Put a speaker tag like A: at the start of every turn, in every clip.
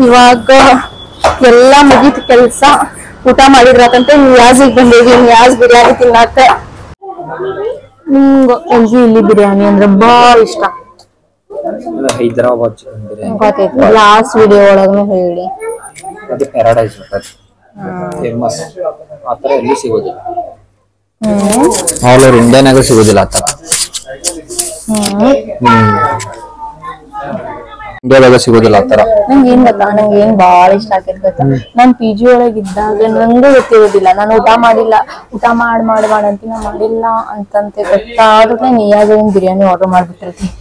A: ಇವಾಗ ಎಲ್ಲ ಮುಗಿದ ಕೆಲ್ಸ. ಊಟ ಮಾಡಿದ್ರಾಕಂತ ನಿಯಾಜಿಗೆ ಬಂದೇವಿ. ನಿಯಾಜ್ ಬಿರಿಯಾನಿ ತಿನ್ನಾಕ. ಎಲ್ಜಿ ಇಲ್ಲಿ ಬಿರಿಯಾನಿ ಅಂದ್ರೆ ಬಾಳ ಇಷ್ಟ.
B: ಹೈದರಾಬಾದ್ ಚಿಕನ್ ಬಿರಿಯಾನಿ
A: ಗೊತ್ತೈತಿ, ಲಾಸ್ಟ್ ವಿಡಿಯೋ ಒಳಗೂ ಹೇಳಿ.
B: ಅದು ಪ್ಯಾರಡೈಸ್ ಫೇಮಸ್. ಆತರ ಎಲ್ಲಿ ಸಿಗೋದಿಲ್ಲ, ಆಲ್ ಓವರ್ ಇಂಡಿಯಾನಾಗ ಸಿಗೋದಿಲ್ಲ ಆತರ. ಇಂಡಿಯಾದಾಗ ಸಿಗೋದಿಲ್ಲ ಆತರ.
A: ನಂಗೆ ಏನ್ ಗೊತ್ತಾ, ನಂಗೆ ಏನ್ ಬಾಳ ಇಷ್ಟ ಆಗ್ತೈತಿ ಗೊತ್ತಾ, ನಾನ್ PG ಒಳಗ್ ಇದ್ದಾಗ ನಂಗೂ ಗೊತ್ತಿರೋದಿಲ್ಲ. ನಾನು ಊಟ ಮಾಡಿಲ್ಲ, ಊಟ ಮಾಡಂತ ನಾ ಮಾಡಿಲ್ಲ ಅಂತಂತೆ ಗೊತ್ತಾದ್ರೆ ನಿಯಾಜ್ ಬಿರಿಯಾನಿ ಆರ್ಡರ್ ಮಾಡ್ಬಿಟ್ಟಿರ್ತೀನಿ.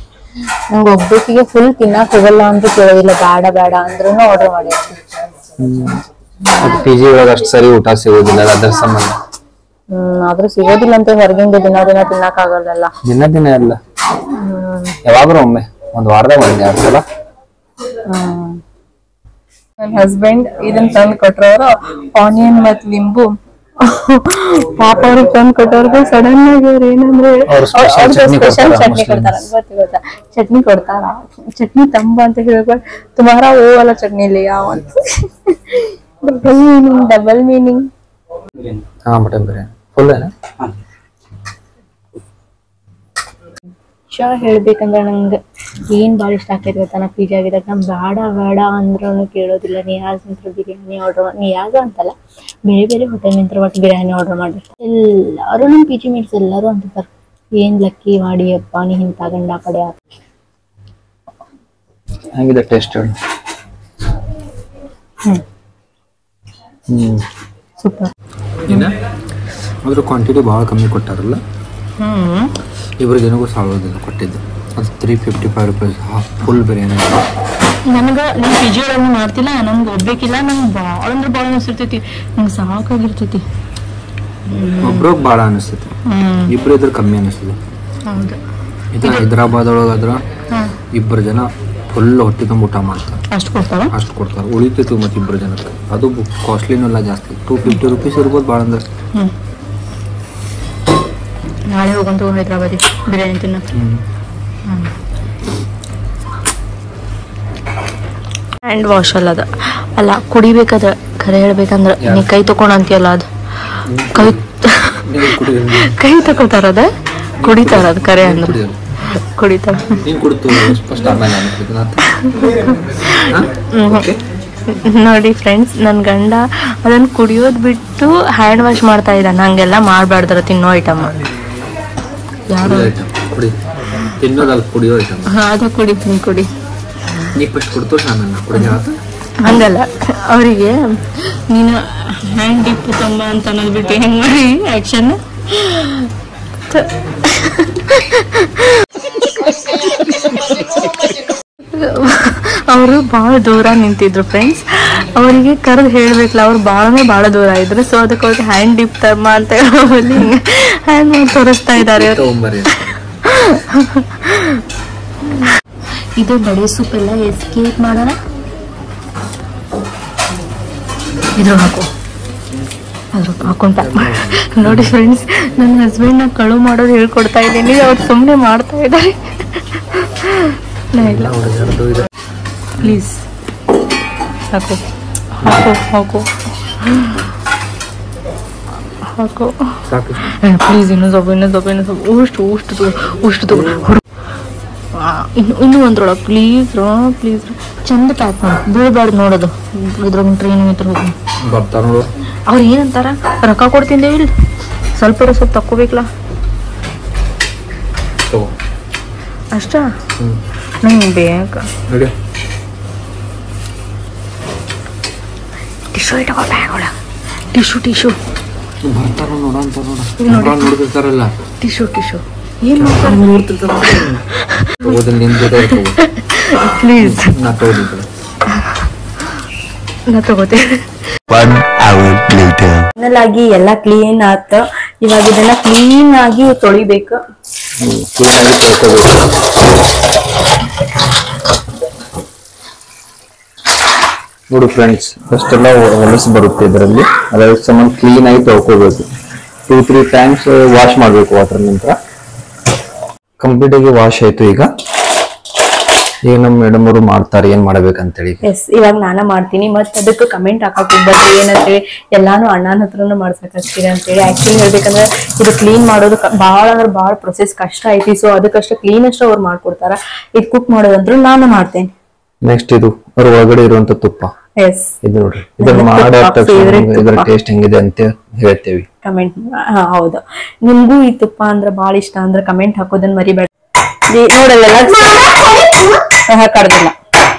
A: ನಂಗೆ ಒಬ್ಬೊತ್ತಿಗೆ ಫುಲ್ ತಿನ್ನಕ್ ಹೋಗಲ್ಲ ಅಂತ ಕೇಳೋದಿಲ್ಲ, ಬೇಡ ಅಂದ್ರೂ ಆರ್ಡರ್ ಮಾಡಿರ್ತೀನಿ.
B: PG ಒಳಗ ಅಷ್ಟು ಸರಿ ಊಟ ಸಿಗೋದಿಲ್ಲ, ಅದ್ರ ಸಂಬಂಧ.
A: ಆದ್ರೂ ಸಿಗೋದಿಲ್ಲ ಅಂತ ಹೊರಗಿಂದ ದಿನ ತಿನ್ನಕ್ ಆಗಲ್ಲ.
B: ದಿನ ಅಲ್ಲ, ಯಾವಾಗ್ರೂ ಒಮ್ಮೆ, ಒಂದ್ ವಾರದಾಗ 1-2 ಸಲ.
A: ನನ್ನ ಹಸ್ಬೆಂಡ್ ಇದನ್ನ ತಂದು ಕೊಟ್ರವ್ರು, ಆನಿಯನ್ ಮತ್ ಲಿಂಬು. ಪಾಪ ಅವ್ರಿಗೆ ತಂದು ಕೊಟ್ಟವ್ರಿಗೆ ಸಡನ್ ಆಗಿ ಅವ್ರು ಏನಂದ್ರೆ ಸ್ಪೆಷಲ್ ಚಟ್ನಿ ಕೊಡ್ತಾರ. ಗೊತ್ತಾ, ಚಟ್ನಿ ಕೊಡ್ತಾರ. ಚಟ್ನಿ ತಂಬ ಅಂತ ಹೇಳ್ಬೇಕು, ತುಮಾರ ಓ ವಾಲ ಚಟ್ನಿ ಲಿಯಾ ಅಂತ. Double meaning.
B: Mutton biryani full
A: ಹೇಳ್ಬೇಕಂದ್ರೆ ನಂಗೆ ಏನ್ ಬಾಳ ಇಷ್ಟ ಆಗ್ತೈತಿ ಗೊತ್ತಾ, ನಾ PG ಆಗಿದಾಗ ನಾ ಬೇಡ ಅಂದ್ರೂ ಕೇಳೋದಿಲ್ಲ. ನಿಯಾಜ್ ನಿಂತ್ರ ಬಿರಿಯಾನಿ ಆರ್ಡರ್ ನಿಯಾಜ ಅಂತಲ್ಲ, ಬೇರೆ ಹೋಟೆಲ್ ನಿಂತ್ರ ಒಟ್ಟು ಬಿರಿಯಾನಿ ಆರ್ಡರ್ ಮಾಡಿರ್ತಾರೆ. ಎಲ್ಲಾರು ನಮ್ PG ಮೇಟ್ಸ್ ಎಲ್ಲಾರು ಅಂತಿರ್ತಾರೆ, ಏನ್ ಲಕ್ಕಿ ಮಾಡಿಯಪ್ಪ ನೀ ಇಂತ ಗಂಡ ಕಡೆ.
B: ಹೆಂಗಿದೆ ಟೇಸ್ಟ್?
A: ಸೂಪರ್.
B: ಅದ್ರ ಕ್ವಾಂಟಿಟಿ ಭಾಳ ಕಮ್ಮಿ ಕೊಟ್ಟಾರಲ್ಲ, ಇವ್ರಿಗೆ ಏನೋ ಸಾಗೋದಿಲ್ಲ ಕೊಟ್ಟಿದ್ದು. ಅದು 355 ರೂಪೀಸ್ ಫುಲ್ ಬಿರಿಯಾನಿ.
A: ನನಗೆ ನಮ್ಮ PG ಒಳಗೆ ಮಾಡ್ತಿಲ್ಲ, ನಮ್ಗೆ ಒಬ್ಬೇಕಿಲ್ಲ, ನಂಗೆ ಭಾಳ ಅಂದ್ರೆ ಭಾಳ ಅನಿಸಿರ್ತೈತಿ, ನಂಗೆ ಸಾಕಾಗಿರ್ತೈತಿ.
B: ಒಬ್ರಿಗೆ ಭಾಳ ಅನಿಸ್ತೈತಿ, ಇಬ್ರು ಇದ್ರೆ ಕಮ್ಮಿ ಅನಿಸ್ತದೆ.
A: ಹೌದು.
B: ಇದು ಹೈದರಾಬಾದ್ ಒಳಗಾದ್ರ 2 ಜನ ಫುಲ್ ಹೊಟ್ಟೆ ತುಂಬ ಊಟ ಮಾಡ್ತಾರೆ. ಅಷ್ಟು ಕೊಡ್ತಾರೆ ಉಳಿತೈತಿ. ಮತ್ತೆ 2 ಜನಕ್ಕೆ ಅದು ಕಾಸ್ಟ್ಲಿನೂ ಎಲ್ಲ ಜಾಸ್ತಿ, 250 ರೂಪೀಸ್ ಇರ್ಬೋದು ಭಾಳ ಅಂದ್ರೆ.
A: ನಾಳೆ ಹೋಗಂತ ಹೈದರಾಬಾದಿ ಬಿರಿಯಾನಿ ತಿನ್ನ. ಹ್ಯಾಂಡ್ ವಾಶ್ ಅಲ್ಲ ಕುಡಿಬೇಕಾದ್ರೆ ಖರೆ ಹೇಳ್ಬೇಕಂದ್ರೆ ನೀ ಕೈ ತಕೊಂಡ್ ಅಂತೀಯಲ್ಲ, ಅದು ಕೈ ತಕೋತಾರ, ಅದ ಕುಡಿತಾರ, ಅದು ಕರೆ ಅಂದ್ರೆ ಕುಡಿತಾರ. ನೋಡಿ ಫ್ರೆಂಡ್ಸ್, ನನ್ ಗಂಡ ಅದನ್ನ ಕುಡಿಯೋದ್ ಬಿಟ್ಟು ಹ್ಯಾಂಡ್ ವಾಶ್ ಮಾಡ್ತಾ ಇದ್ದಾನೆ. ಹಂಗೆಲ್ಲ ಮಾಡ್ಬಾರ್ದಾರ ತಿನ್ನೋ ಐಟಮ್. ಯಾರು ಅದ ಕುಡಿ ಹಂಗಲ್ಲ, ಅವರಿಗೆ ನೀನು ಹ್ಯಾಂಡ್ ಡಿಪ್ ತಂಬ ಅಂತ ಅನ್ನೋದು ಬಿಟ್ಟು ಹೆಂಗ್ ಮಾಡಿ ಆಕ್ಷನ್. ಅವರು ಬಹಳ ದೂರ ನಿಂತಿದ್ರು ಫ್ರೆಂಡ್ಸ್. ಅವರಿಗೆ ಕರೆದು ಹೇಳ್ಬೇಕಲ್ಲ, ಅವ್ರು ಬಹಳ ದೂರ ಇದ್ರು. ಸೊ ಅದಕ್ಕೆ ಅವ್ರಿಗೆ ಹ್ಯಾಂಡ್ ಡಿಪ್ ತಮ್ಮ ಅಂತ ಹೇಳಿ ಹ್ಯಾಂಡ್ ಮಾಡಿ ತೋರಿಸ್ತಾ ಇದ್ದಾರೆ. ಇದು ಬಡೆ ಸೂಪ್ ಎಲ್ಲ ಎಸ್ಕೇಪ್ ಮಾಡೋಣ. ಇದ್ರ ಹಾಕೊಂತ ನೋಡಿ ಫ್ರೆಂಡ್ಸ್, ನನ್ನ ಹಸ್ಬೆಂಡ್ ನಾ ಕಳು ಮಾಡೋದು ಹೇಳ್ಕೊಡ್ತಾ ಇದ್ದೀನಿ, ಅವ್ರು ಸುಮ್ಮನೆ ಮಾಡ್ತಾ ಇದ್ದಾರೆ. ಪ್ಲೀಸ್ ಹಾಕು ಪ್ಲೀಸ್, ಇನ್ನೂ ಸ್ವಲ್ಪ ಉಷ್ಟು ಇನ್ನೂ ಒಂದ್ರೊಳಗೆ ಪ್ಲೀಸ್ ಚಂದ ಪ್ಯಾಕ್ ಮಾಡಿ ಬೀಳ್ಬಾರ್ದು ನೋಡೋದು. ಇದ್ರಾಗ ಟ್ರೈನಿಂಗ್ ಹತ್ರ ಹೋಗಿ ಅವ್ರು ಏನಂತಾರ, ರೊಕ್ಕ ಕೊಡ್ತಿದ್ದೆ ಇಲ್ಲ, ಸ್ವಲ್ಪ ತಕ್ಕೋಬೇಕಲ್ಲ ಅಷ್ಟ. ನಂಗೆ ಬೇಕು ಟಿಶ್ಯೂ ಇಟ್ಕೋ ಬ್ಯಾಗ್ ಒಳಗೆ. ಟಿಶ್ಯೂ ಏನ್ ಪ್ಲೀಸ್ ನಾ ತಗೋತೇನೆ. ಫೈನಲ್ ಆಗಿ ಎಲ್ಲ ಕ್ಲೀನ್ ಆತ. ಇವಾಗ ಇದೆಲ್ಲ ಕ್ಲೀನ್ ಆಗಿ ತೊಳಿಬೇಕು.
B: ನೋಡಿ ಫ್ರೆಂಡ್ಸ್, ಫಸ್ಟ್ ಎಲ್ಲ ಹೊಲಸು ಬರುತ್ತೆ ಇದರಲ್ಲಿ, ಅದರ ಸಂಬಂಧ ಕ್ಲೀನ್ ಆಗಿ ತೊಳ್ಕೋಬೇಕು. 2-3 ಟೈಮ್ಸ್ ವಾಶ್ ಮಾಡಬೇಕು ವಾಟರ್ ನಿಂತ. ಕಂಪ್ಲೀಟ್ ಆಗಿ ವಾಶ್ ಆಯ್ತು. ಈಗ ಈಗ ನಮ್ಮ ಮೇಡಮ್ ಅವರು ಮಾಡ್ತಾರೆ, ಏನ್ ಮಾಡ್ಬೇಕಂತೇಳಿ.
A: ಎಸ್, ಇವಾಗ ನಾನ ಮಾಡ್ತೀನಿ. ಮತ್ತೆ ಅದಕ್ಕೆ ಕಮೆಂಟ್ ಹಾಕಕ್ ಹೋಗ್ಬಾರ್ದು ಏನಂತೇಳಿ, ಎಲ್ಲಾನು ಅಣ್ಣನ ಹತ್ರನು ಮಾಡ್ಸಕ್ ಹಚ್ತೀರಿ ಅಂತೇಳಿ. ಆಕ್ಚುಲಿ ಹೇಳ್ಬೇಕಂದ್ರೆ ಇದು ಕ್ಲೀನ್ ಮಾಡೋದು ಬಾಳ ಅಂದ್ರೆ ಬಾಳ ಪ್ರೊಸೆಸ್ ಕಷ್ಟ ಐತಿ. ಸೊ ಅದಕ್ಕಷ್ಟ ಕ್ಲೀನ್ ಅಷ್ಟ ಅವ್ರು ಮಾಡ್ಕೊಡ್ತಾರ. ಇದು ಕುಕ್ ಮಾಡೋದಂದ್ರು ನಾನು ಮಾಡ್ತೇನೆ. ನೆಕ್ಸ್ಟ್
B: ಇದು ಅದ್ರ ಒಳಗಡೆ ಇರುವಂತ ತುಪ್ಪ.
A: ಎಸ್,
B: ಇದು ನೋಡ್ರಿ, ಇದನ್ನ ಮಾಡೋ ಇದರ ಟೇಸ್ಟ್ ಹೆಂಗಿದೆ ಅಂತ ಹೇಳ್ತೇವಿ.
A: ಕಮೆಂಟ್. ಹೌದು, ನಿಮ್ಗೂ ಈ ತುಪ್ಪ ಅಂದ್ರೆ ಬಾಳ ಇಷ್ಟ ಅಂದ್ರೆ ಕಮೆಂಟ್ ಹಾಕೋದನ್ನ ಮರಿಬೇಡ. ನೋಡಲ್ಲ ಕಡ್ದಿಲ್ಲ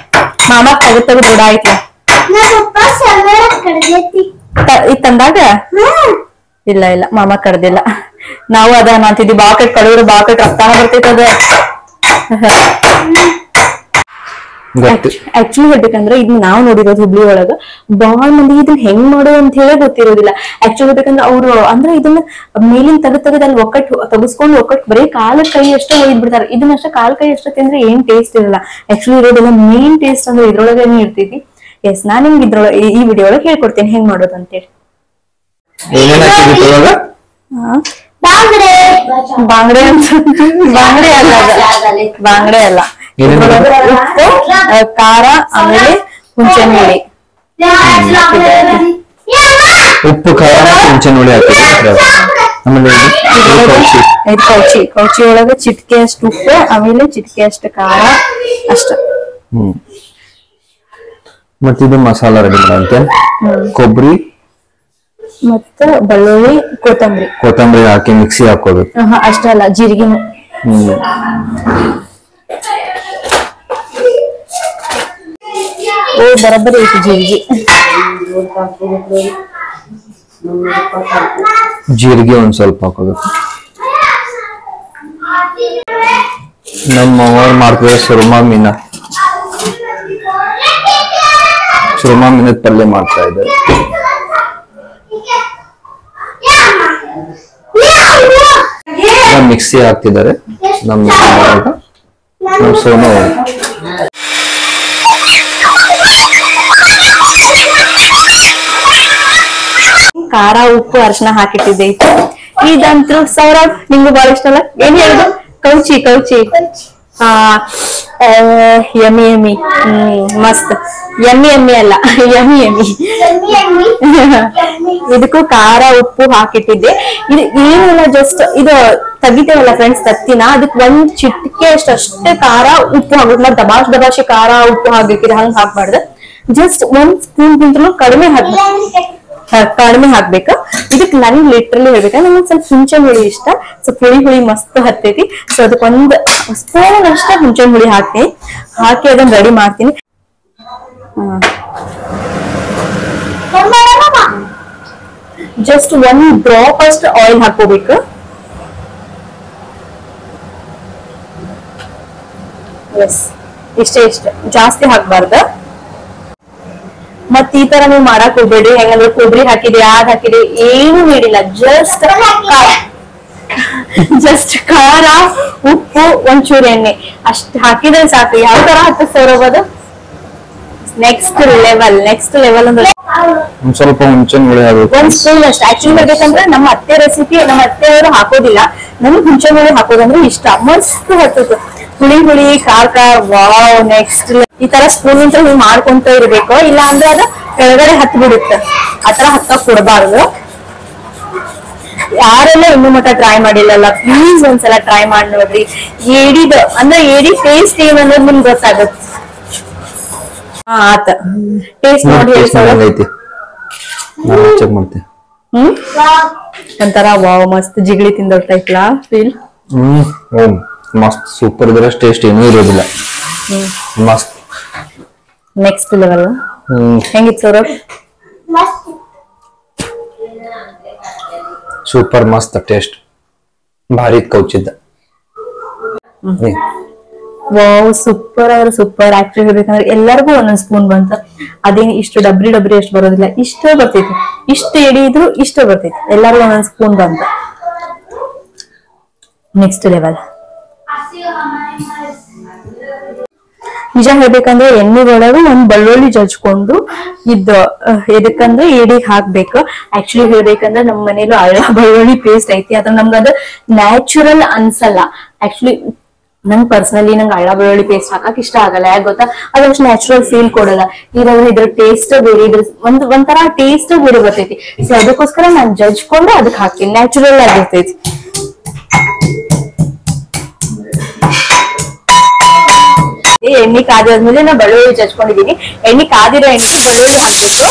A: ಮಾಮ, ತೆಗೆದು ದೂಡ ಆಯ್ತು. ಈಗ ತಂದಾಗ ಇಲ್ಲ ಇಲ್ಲ ಮಾಮ ಕಡ್ದಿಲ್ಲ. ನಾವು ಅದ ಅಂತಿದ್ವಿ, ಬಾಕೆಟ್ ಕಡಿದ್ರೆ ಬಾಕೆಟ್ ರಕ್ತಾನ ಬರ್ತೈತೆ ಅದ. ಆಕ್ಚುಲಿ ಹೇಳ್ಬೇಕಂದ್ರೆ ಇದನ್ನ ನಾವು ನೋಡಿರೋದು ಹುಬ್ಳಿ ಒಳಗ ಬಾಳ ಮಂದಿ ಇದನ್ನ ಹೆಂಗ್ ಮಾಡೋದು ಅಂತ ಹೇಳಿ ಗೊತ್ತಿರೋದಿಲ್ಲ. ಆಕ್ಚುಲಿ ಹೇಳ್ಬೇಕಂದ್ರೆ ಅವ್ರು ಅಂದ್ರೆ ಇದನ್ನ ಮೇಲಿನ ತೆಗೆದ್ ಅಲ್ಲಿ ತೆಗಿಸ್ಕೊಂಡು ಬರೀ ಕಾಲ ಕೈ ಅಷ್ಟೇ ಒಯ್ದ್ ಬಿಡ್ತಾರೆ. ಇದನ್ನಷ್ಟ ಕಾಲ್ ಕೈ ಅಷ್ಟೇ ತಿಂದ್ರೆ ಏನ್ ಟೇಸ್ಟ್ ಇರಲ್ಲ. ಆಕ್ಚುಲಿ ಇರೋದೆಲ್ಲ ಮೇನ್ ಟೇಸ್ಟ್ ಅಂದ್ರೆ ಇದ್ರೊಳಗೇನೆ ಇರ್ತೈತಿ. ಎಸ್, ನಾನ್ ನಿಮ್ಗೆ ಇದ್ರೊಳಗೆ ಈ ವಿಡಿಯೋ ಒಳಗೆ ಹೇಳ್ಕೊಡ್ತೇನೆ ಹೆಂಗ್ ಮಾಡೋದು ಅಂತೇಳಿ. ಬಾಂಗ್ಡೆ ಅಲ್ಲ, ಉಪ್ಪು, ಖಾರ, ಆಮೇಲೆ ಹುಣಸೆಹಣ್ಣು ಹುಳಿ.
B: ಉಪ್ಪು, ಖಾರ, ಹುಣಸೆಹಣ್ಣು ಹುಳಿ ಆಮೇಲೆ
A: ಕೌಚಿ ಒಳಗ ಚಿಟ್ಕೆ ಅಷ್ಟು ಉಪ್ಪು, ಆಮೇಲೆ ಚಿಟ್ಕೆ ಅಷ್ಟು ಖಾರ ಅಷ್ಟ.
B: ಮತ್ತೆ ಇದು ಮಸಾಲಾ ರೆಡಿ ಮಾಡಂತೆ. ಕೊಬ್ಬರಿ
A: ಮತ್ತ ಬೆಳ್ಳುಳ್ಳಿ, ಕೊತ್ತಂಬರಿ
B: ಹಾಕಿ ಮಿಕ್ಸಿ ಹಾಕೋಬೇಕು.
A: ಅಷ್ಟಲ್ಲ, ಜೀರಿಗೆ ಬರಬ್ಬರಿ ಐತಿ
B: ಜೀರಿಗೆ ಒಂದ್ ಸ್ವಲ್ಪ ಹಾಕೋಬೇಕು. ನಮ್ಮ ಅವ್ರು ಮಾಡ್ತಾರೆ ಸುರ್ಮಾ ಮೀನದ ಪಲ್ಯ ಮಾಡ್ತಾ ಇದ್ದಾರೆ. ಮಿಕ್ಸಿ ಹಾಕ್ತಿದ್ದಾರೆ ನಮ್ಮ ಸೋನು.
A: ಖಾರ, ಉಪ್ಪು, ಅರಿಶಿನ ಹಾಕಿಟ್ಟಿದ್ದೈತಿ. ಇದಂತೂ ಸೌರಭ್ ನಿಮ್ಗೂ ಬಹಳ ಇಷ್ಟ ಅಲ್ಲ? ಏನ್ ಹೇಳುದು? ಕೌಚಿ ಯಮ್ಮಿ ಮಸ್ತ್. ಯಮ್ಮಿ ಅಲ್ಲ, ಯಮ್ಮಿ ಇದಕ್ಕೂ ಖಾರ, ಉಪ್ಪು ಹಾಕಿಟ್ಟಿದ್ದೆ. ಇದು ಏನಿಲ್ಲ, ಜಸ್ಟ್ ಇದು ತೆಗಿತೇವಲ್ಲ ಫ್ರೆಂಡ್ಸ್ ತತ್ತಿನ, ಅದಕ್ಕೆ ಒಂದ್ ಚಿಟಿಕೆ ಅಷ್ಟೇ ಖಾರ, ಉಪ್ಪು ಹಾಕ್ಬೇಕು. ದಬಾಶಿ ಖಾರ, ಉಪ್ಪು ಹಾಕ್ಬೇಕಿದೆ, ಹಂಗ್ ಹಾಕ್ಬಾರ್ದು. ಜಸ್ಟ್ ಒಂದ್ ಸ್ಪೂನ್ ಗಿಂತಲೂ ಕಡಿಮೆ ಹಾಕ್ಬೇಕು. ಇದಕ್ಕೆ ನನ್ಗೆ ಲಿಟ್ರಲಿ ಹೇಳ್ಬೇಕಂದ್ರೆ ನಂಗೆ ಸ್ವಲ್ಪ ಹುಣಸೆಹಣ್ಣು ಹುಳಿ ಇಷ್ಟ. ಸ್ವಲ್ಪ ಹುಳಿ ಮಸ್ತ್ ಹತ್ತೈತಿ. ಸೊ ಅದಕ್ಕೊಂದ್ ಸ್ಪೂನ್ ಅಷ್ಟ ಹುಣಸೆಹಣ್ಣು ಹುಳಿ ಹಾಕಿ ಅದನ್ನ ರೆಡಿ ಮಾಡ್ತೀನಿ. ಜಸ್ಟ್ ಒಂದ್ ಡ್ರಾಪ್ ಅಷ್ಟು ಆಯಿಲ್ ಹಾಕೋಬೇಕು. ಎಸ್, ಇಷ್ಟೇ ಜಾಸ್ತಿ ಹಾಕ್ಬಾರ್ದು. ಮತ್ ಈ ತರ ನೀವು ಮಾಡಕ್ ಹೋಗ್ಬೇಡಿ. ಹೆಂಗಂದ್ರೆ ಕೊಬ್ಬರಿ ಹಾಕಿದೆ, ಅದ್ ಹಾಕಿದೆ, ಏನು ನೀಡಿಲ್ಲ. ಜಸ್ಟ್ ಖಾರ, ಉಪ್ಪು, ಒಂಚೂರು ಎಣ್ಣೆ ಅಷ್ಟ್ ಹಾಕಿದ್ರೆ ಸಾಕು. ಯಾವ ತರ ಹತ್ತ ಸೌರಭದು ನೆಕ್ಸ್ಟ್ ಲೆವೆಲ್ ಅಂದ್ರೆ
B: ಸ್ವಲ್ಪ ಹುಣಸೆಹಣ್ಣು ಹುಳಿ ಹಾಕ್ಬೇಕು,
A: ಒಂದ್ ಸ್ಪೂನ್ ಅಷ್ಟು. ಆಕ್ಚುಲಿ ಹೇಳ್ಬೇಕಂದ್ರೆ ನಮ್ಮ ಅತ್ತೆ ರೆಸಿಪಿ, ನಮ್ಮ ಅತ್ತೆಯವರು ಹಾಕೋದಿಲ್ಲ. ನಮ್ಗೆ ಹುಣಸೆಹಣ್ಣು ಹುಳಿ ಹಾಕೋದಂದ್ರೆ ಇಷ್ಟ. ಮಸ್ತ್ ಹತ್ತದು, ಹುಳಿ ಖಾರ. ವಾವ್, ನೆಕ್ಸ್ಟ್ ಈ ತರ ಸ್ಪೂನ್ ಅಂತ ನೀವು ಮಾಡ್ಕೊಂತ ಇರ್ಬೇಕು. ಇಲ್ಲ ಅಂದ್ರೆ ಅದು ಕೆಳಗಡೆ ಹತ್ ಬಿಡುತ್ತೆ. ಆತರ ಹತ್ತಕ್ ಕೊಡಬಾರ್ದು. ಯಾರೆಲ್ಲ ಇನ್ನೂ ಮಟ್ಟ ಟ್ರೈ ಮಾಡಿಲ್ಲಲ್ಲ, ಪ್ಲೀಸ್ ಒಂದ್ಸಲ ಟ್ರೈ ಮಾಡಿ ನೋಡ್ರಿ. ಏಡಿ ಟೇಸ್ಟ್ ಏನನ್ನೋದು ನಿಮ್ಗೆ ಗೊತ್ತಾಗುತ್ತೆ. ಆತ ಟೇಸ್ಟ್ ನೋಡಿ
B: ಚೆಕ್ ಮಾಡ್ತೀನಿ.
A: ಒಂಥರ ವಾವ್, ಮಸ್ತ್ ಜಿಗಳಿ ತಿಂದೋಗ್ತೈತ್ಲಾ ಫೀಲ್.
B: ಮಸ್ತ್ ಸೂಪರ್ ಇದ್ರೆ ಟೇಸ್ಟ್ ಏನೂ ಇರೋದಿಲ್ಲ. ಮಸ್ತ್
A: ನೆಕ್ಸ್ಟ್ ಲೆವೆಲ್. ಹೆಂಗಿತ್ತು ಸೌರಭ್?
B: ಸೂಪರ್ ಮಸ್ತ್ ಟೇಸ್ಟ್, ಭಾರಿ ಕೌಚಿದ್ದ.
A: ವಾವ್, ಸೂಪರ್ ಅಂದ್ರೆ ಸೂಪರ್. ಆಕ್ಚುಲಿ ಹೇಳ್ಬೇಕಂದ್ರೆ ಎಲ್ಲರಿಗೂ ಒಂದೊಂದ್ ಸ್ಪೂನ್ ಬಂತ. ಅದೇನು ಇಷ್ಟು ಡಬ್ರಿ ಅಷ್ಟು ಬರೋದಿಲ್ಲ, ಇಷ್ಟೇ ಬರ್ತೈತಿ. ಇಷ್ಟು ಎಡಿ ಇದ್ರು ಇಷ್ಟೇ ಬರ್ತೈತಿ. ಎಲ್ಲರಿಗೂ ಒಂದೊಂದ್ ಸ್ಪೂನ್ ಬಂತ. Next level. ನಿಜ ಹೇಳ್ಬೇಕಂದ್ರೆ ಎಣ್ಣೆ ಒಳಗೆ ಒಂದ್ ಬೆಳ್ಳುಳ್ಳಿ ಜಜ್ಕೊಂಡು ಎದಕ್ಕಂದ್ರೆ ಏಡಿಗೆ ಹಾಕ್ಬೇಕು. ಆಕ್ಚುಲಿ ಹೇಳ್ಬೇಕಂದ್ರೆ ನಮ್ ಮನೇಲಿ ಅಲ್ಲ ಬೆಳ್ಳುಳ್ಳಿ ಪೇಸ್ಟ್ ಐತಿ. ಅದ್ರ ನಮ್ಗದು ನ್ಯಾಚುರಲ್ ಅನ್ಸಲ್ಲ. ಆಕ್ಚುಲಿ ನಂಗೆ ಪರ್ಸನಲಿ ನಂಗೆ ಅಳ್ಳ ಬೆಳ್ಳುಳ್ಳಿ ಪೇಸ್ಟ್ ಹಾಕಕ್ ಇಷ್ಟ ಆಗಲ್ಲ. ಯಾಕೆ ಗೊತ್ತಾ, ಅದಷ್ಟು ನ್ಯಾಚುರಲ್ ಫೀಲ್ ಕೊಡಲ್ಲ. ಇದ್ರ ಟೇಸ್ಟ್ ಬೇರೆ, ಇದ್ರ ಒಂಥರ ಟೇಸ್ಟ್ ಬೇರೆ ಬರ್ತೈತಿ. ಸೊ ಅದಕ್ಕೋಸ್ಕರ ನಾನು ಜಜ್ಕೊಂಡು ಅದಕ್ಕೆ ಹಾಕ್ತೀನಿ, ನ್ಯಾಚುರಲ್ ಆಗಿರ್ತೈತಿ. ಎಣ್ಣೆ ಕಾದಾದ್ಮೇಲೆ ನಾ ಬೆಳ್ಳುಳ್ಳಿ ಜಜ್ಕೊಂಡಿದೀನಿ. ಎಣ್ಣೆ ಕಾದಿರೋ ಎಣ್ಣೆ ಬೆಳ್ಳುಳ್ಳಿ ಹಾಕ್ಬೇಕು.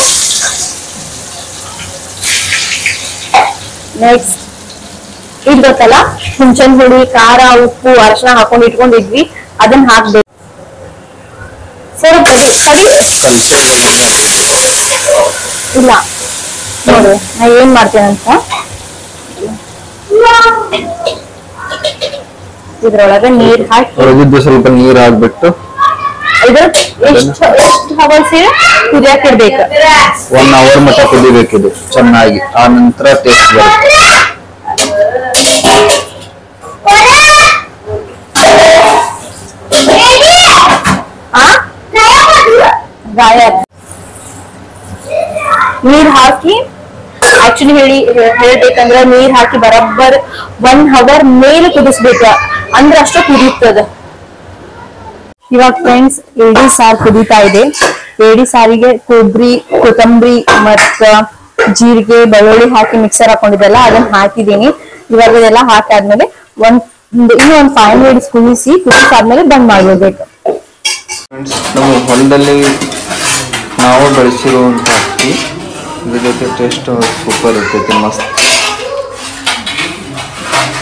A: ನೆಕ್ಸ್ಟ್ ಇದು ಗೊತ್ತಲ್ಲ, ಹುಂಚನ್ ಹುಳಿ, ಖಾರ, ಉಪ್ಪು, ಅರಿಶಿನ ಹಾಕೊಂಡು ಇಟ್ಕೊಂಡಿದ್ವಿ, ಅದನ್ನ ಹಾಕ್ಬೇಕು. ಸರ್ ಇಲ್ಲ ನೋಡಿ ನಾ ಏನ್ ಮಾಡ್ತೇನಂತ, ಇದ್ರೊಳಗೆ ನೀರ್ ಹಾಕಿ
B: ಸ್ವಲ್ಪ ನೀರ್ ಹಾಕ್ಬಿಟ್ಟು
A: ಇದ್ರ ಎಷ್ಟು ಹವರ್ಸ್ ಕುದಿಯಾಕ ಇಡ್ಬೇಕು.
B: 1 hour ಮಟ್ಟ ಕುದಿಬೇಕಿದು ಚೆನ್ನಾಗಿ, ಆ ನಂತರ ಟೇಸ್ಟ್ ಬರುತ್ತೆ. ನೀರ್ ಹಾಕಿ ಆಕ್ಚುಲಿ ಹೇಳ್ಬೇಕಂದ್ರ ನೀರ್ ಹಾಕಿ ಬರಬ್ಬರ್ 1 hour ಮೇಲೆ ಕುದಿಸ್ಬೇಕ, ಅಂದ್ರೆ ಅಷ್ಟು ಕುದಿಯುತ್ತದ. ಇವಾಗ ಫ್ರೆಂಡ್ಸ್ ಏಡಿ ಸಾರು ಕುದೀತಾ ಇದೆ. ಏಡಿ ಸಾರಿಗೆ ಕೊಬ್ಬರಿ, ಕೊತ್ತಂಬರಿ ಮತ್ತ ಜೀರಿಗೆ, ಬೆಳ್ಳುಳ್ಳಿ ಹಾಕಿ ಮಿಕ್ಸರ್ ಹಾಕೊಂಡಿದ್ದೆಲ್ಲ ಅದನ್ನ ಹಾಕಿದೀನಿ. ಇವಾಗ ಇದೆಲ್ಲ ಹಾಕಾದ್ಮೇಲೆ ಇನ್ನೂ ಒಂದು 5 minutes ಕುದಿಸಾದ್ಮೇಲೆ ಬಂದ್ ಮಾಡ್ಬೇಕು. ನಮ್ಮ ಹೊಲದಲ್ಲಿ ನಾವು ಬೆಳೆಸಿರುವಂತ ಅಕ್ಕಿ, ಇದ್ರ ಜೊತೆ ಟೇಸ್ಟ್ ಸೂಪರ್ ಇರ್ತೈತಿ, ಮಸ್ತ್.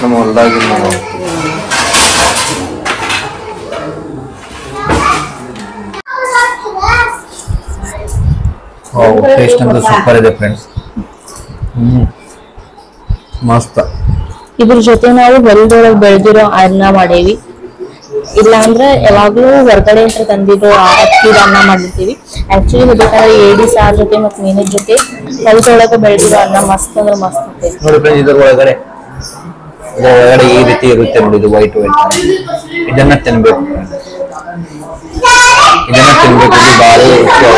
B: ನಮ್ಮ ಹೊಲದಾಗಿನ ಟೇಸ್ಟ್ ಅಂತ ಸೂಪರ್ ಇದೆ ಫ್ರೆಂಡ್ಸ್, ಮಸ್ತ್.
A: ಇದ್ರ ಜೊತೆ ನಾವು ಹೊಲದೊಳಗೆ ಬೆಳೆದಿರೋ ಅನ್ನ ಮಾಡೇವಿ. ಇಲ್ಲ ಅಂದ್ರೆ ಯಾವಾಗ್ಲೂ ಹೊರಗಡೆ ಅಂತ ತಂದಿರೋ ಅಕ್ಕಿದ ಅನ್ನ ಮಾಡಿರ್ತೀವಿ. ಆಕ್ಚುಲಿ ಹೇಳ್ಬೇಕಂದ್ರೆ ಏಡಿ ಸಾರ್ ಜೊತೆ ಮತ್ತೆ ಮೀನಿನ ಜೊತೆ ಹೊಲದೊಳಗೆ ಬೆಳೆದಿರೋ ಅನ್ನ ಮಸ್ತ್ ಅಂದ್ರೆ ಮಸ್ತ್ ಇರ್ತೈತಿ
B: ನೋಡಿ ಫ್ರೆಂಡ್ಸ್. ಇದ್ರ ಒಳಗಡೆ ಈ ರೀತಿ ಇರುತ್ತೆ ನೋಡಿ, ಇದು ವೈಟ್ ಇದನ್ನ ತಿನ್ಬೇಕು, ಇದು ಭಾಳ ರುಚಿ.